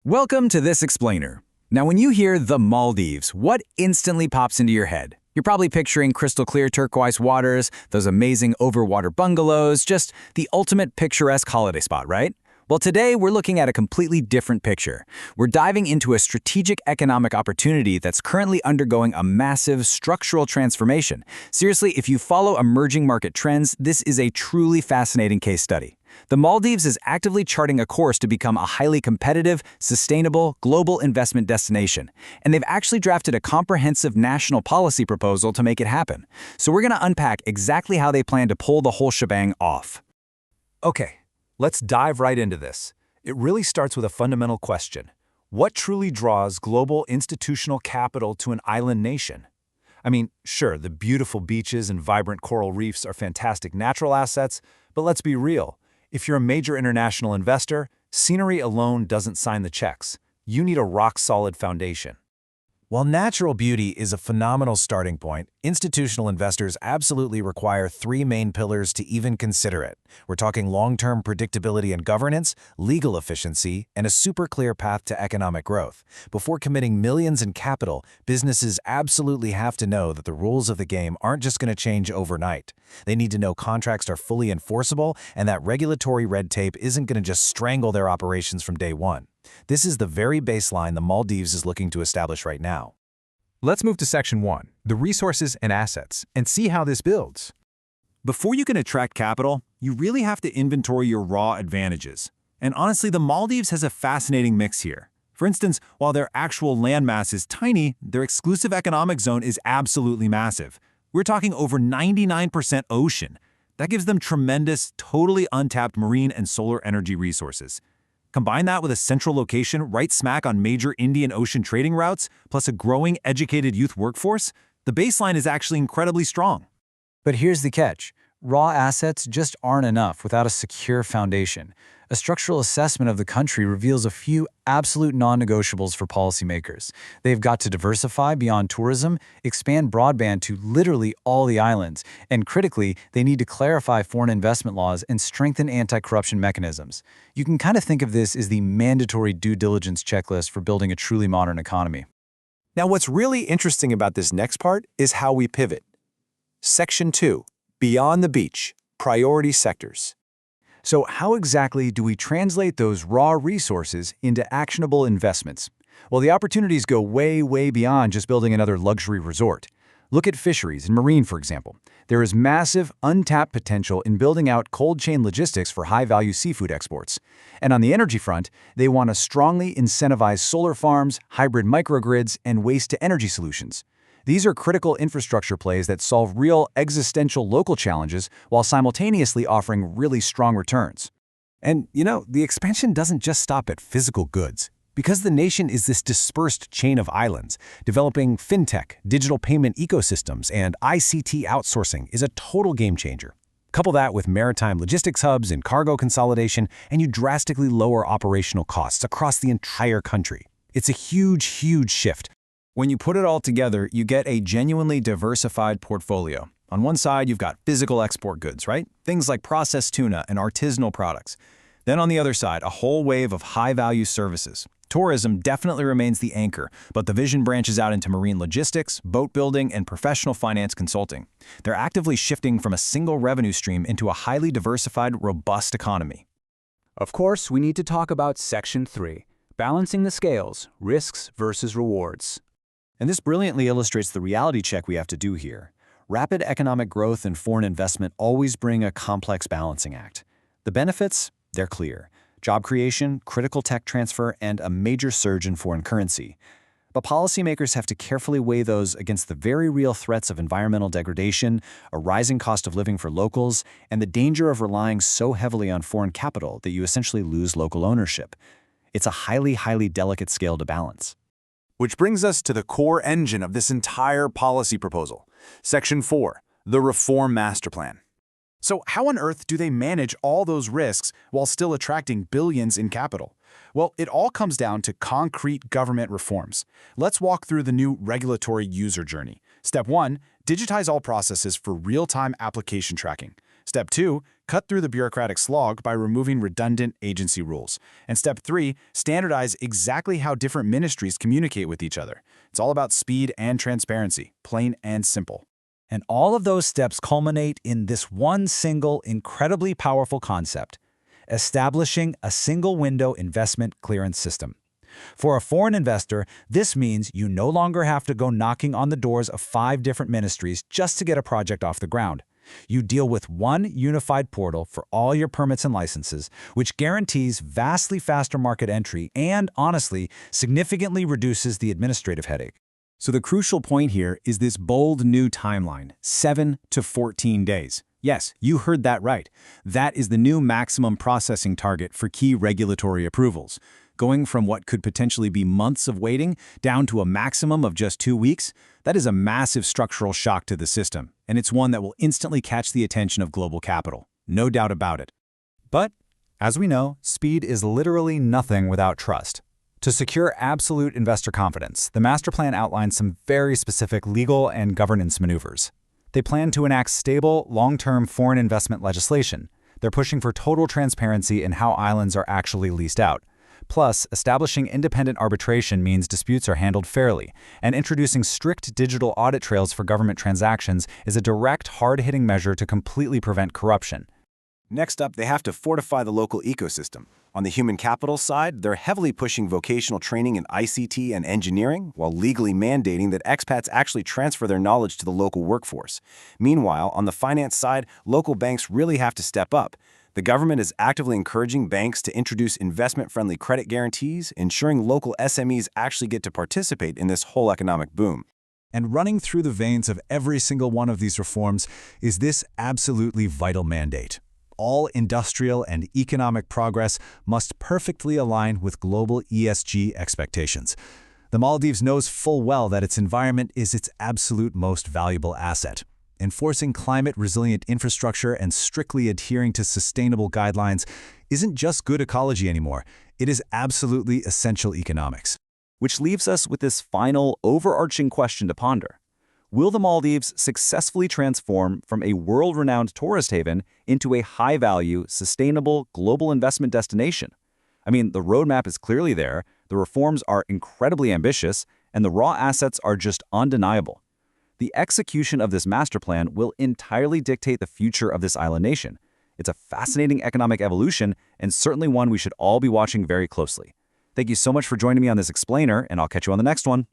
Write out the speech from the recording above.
Welcome to This Explainer. Now, when you hear the Maldives, what instantly pops into your head? You're probably picturing crystal clear turquoise waters, those amazing overwater bungalows, just the ultimate picturesque holiday spot, right? Well, today we're looking at a completely different picture. We're diving into a strategic economic opportunity that's currently undergoing a massive structural transformation. Seriously, if you follow emerging market trends, this is a truly fascinating case study. The Maldives is actively charting a course to become a highly competitive, sustainable, global investment destination. And they've actually drafted a comprehensive national policy proposal to make it happen. So we're going to unpack exactly how they plan to pull the whole shebang off. Okay, let's dive right into this. It really starts with a fundamental question. What truly draws global institutional capital to an island nation? I mean, sure, the beautiful beaches and vibrant coral reefs are fantastic natural assets, but let's be real. If you're a major international investor, scenery alone doesn't sign the checks. You need a rock-solid foundation. While natural beauty is a phenomenal starting point, institutional investors absolutely require three main pillars to even consider it. We're talking long-term predictability and governance, legal efficiency, and a super clear path to economic growth. Before committing millions in capital, businesses absolutely have to know that the rules of the game aren't just going to change overnight. They need to know contracts are fully enforceable and that regulatory red tape isn't going to just strangle their operations from day one. This is the very baseline the Maldives is looking to establish right now. Let's move to Section 1, the resources and assets, and see how this builds. Before you can attract capital, you really have to inventory your raw advantages. And honestly, the Maldives has a fascinating mix here. For instance, while their actual landmass is tiny, their exclusive economic zone is absolutely massive. We're talking over 99% ocean. That gives them tremendous, totally untapped marine and solar energy resources. Combine that with a central location right smack on major Indian Ocean trading routes, plus a growing, educated youth workforce, the baseline is actually incredibly strong. But here's the catch. Raw assets just aren't enough without a secure foundation. A structural assessment of the country reveals a few absolute non-negotiables for policymakers. They've got to diversify beyond tourism, expand broadband to literally all the islands, and critically, they need to clarify foreign investment laws and strengthen anti-corruption mechanisms. You can kind of think of this as the mandatory due diligence checklist for building a truly modern economy. Now, what's really interesting about this next part is how we pivot. Section 2, Beyond the Beach, Priority Sectors. So how exactly do we translate those raw resources into actionable investments? Well, the opportunities go way, way beyond just building another luxury resort. Look at fisheries and marine, for example. There is massive, untapped potential in building out cold chain logistics for high-value seafood exports. And on the energy front, they want to strongly incentivize solar farms, hybrid microgrids, and waste-to-energy solutions. These are critical infrastructure plays that solve real existential local challenges while simultaneously offering really strong returns. And, the expansion doesn't just stop at physical goods. Because the nation is this dispersed chain of islands, developing fintech, digital payment ecosystems, and ICT outsourcing is a total game changer. Couple that with maritime logistics hubs and cargo consolidation, and you drastically lower operational costs across the entire country. It's a huge, huge shift. When you put it all together, you get a genuinely diversified portfolio. On one side, you've got physical export goods, right? Things like processed tuna and artisanal products. Then on the other side, a whole wave of high-value services. Tourism definitely remains the anchor, but the vision branches out into marine logistics, boat building, and professional finance consulting. They're actively shifting from a single revenue stream into a highly diversified, robust economy. Of course, we need to talk about Section 3, balancing the scales, risks versus rewards. And this brilliantly illustrates the reality check we have to do here. Rapid economic growth and foreign investment always bring a complex balancing act. The benefits? They're clear. Job creation, critical tech transfer, and a major surge in foreign currency. But policymakers have to carefully weigh those against the very real threats of environmental degradation, a rising cost of living for locals, and the danger of relying so heavily on foreign capital that you essentially lose local ownership. It's a highly, highly delicate scale to balance. Which brings us to the core engine of this entire policy proposal. Section 4, the Reform Master Plan. So how on earth do they manage all those risks while still attracting billions in capital? Well, it all comes down to concrete government reforms. Let's walk through the new regulatory user journey. Step 1, digitize all processes for real-time application tracking. Step 2, cut through the bureaucratic slog by removing redundant agency rules. And Step 3, standardize exactly how different ministries communicate with each other. It's all about speed and transparency, plain and simple. And all of those steps culminate in this one single, incredibly powerful concept: establishing a single-window investment clearance system. For a foreign investor, this means you no longer have to go knocking on the doors of 5 different ministries just to get a project off the ground. You deal with one unified portal for all your permits and licenses, which guarantees vastly faster market entry and, honestly, significantly reduces the administrative headache. So the crucial point here is this bold new timeline, 7 to 14 days. Yes, you heard that right. That is the new maximum processing target for key regulatory approvals. Going from what could potentially be months of waiting down to a maximum of just 2 weeks, that is a massive structural shock to the system, and it's one that will instantly catch the attention of global capital. No doubt about it. But, as we know, speed is literally nothing without trust. To secure absolute investor confidence, the master plan outlines some very specific legal and governance maneuvers. They plan to enact stable, long-term foreign investment legislation. They're pushing for total transparency in how islands are actually leased out. Plus, establishing independent arbitration means disputes are handled fairly, and introducing strict digital audit trails for government transactions is a direct, hard-hitting measure to completely prevent corruption. Next up, they have to fortify the local ecosystem. On the human capital side, they're heavily pushing vocational training in ICT and engineering, while legally mandating that expats actually transfer their knowledge to the local workforce. Meanwhile, on the finance side, local banks really have to step up. The government is actively encouraging banks to introduce investment-friendly credit guarantees, ensuring local SMEs actually get to participate in this whole economic boom. And running through the veins of every single one of these reforms is this absolutely vital mandate. All industrial and economic progress must perfectly align with global ESG expectations. The Maldives knows full well that its environment is its absolute most valuable asset. Enforcing climate-resilient infrastructure and strictly adhering to sustainable guidelines isn't just good ecology anymore. It is absolutely essential economics. Which leaves us with this final, overarching question to ponder. Will the Maldives successfully transform from a world-renowned tourist haven into a high-value, sustainable, global investment destination? I mean, the roadmap is clearly there, the reforms are incredibly ambitious, and the raw assets are just undeniable. The execution of this master plan will entirely dictate the future of this island nation. It's a fascinating economic evolution, and certainly one we should all be watching very closely. Thank you so much for joining me on this explainer, and I'll catch you on the next one.